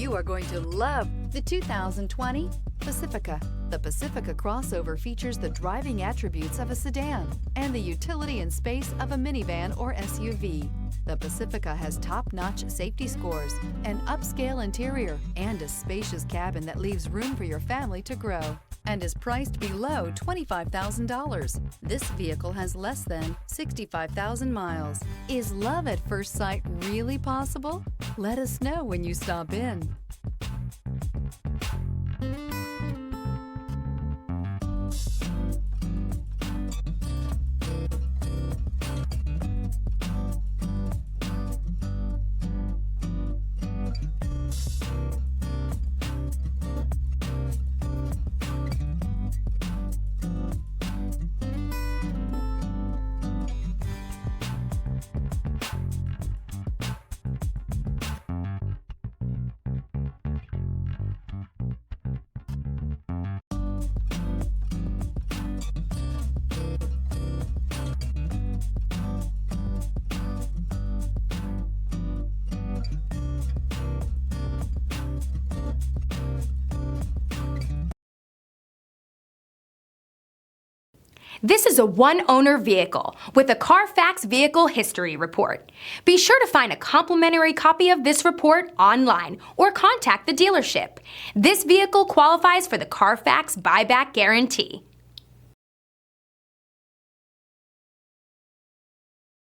You are going to love the 2020 Pacifica. The Pacifica crossover features the driving attributes of a sedan and the utility and space of a minivan or SUV. The Pacifica has top-notch safety scores, an upscale interior, and a spacious cabin that leaves room for your family to grow, and is priced below $25,000. This vehicle has less than 65,000 miles. Is love at first sight really possible? Let us know when you stop in. This is a one-owner vehicle with a Carfax Vehicle History Report. Be sure to find a complimentary copy of this report online or contact the dealership. This vehicle qualifies for the Carfax Buyback Guarantee.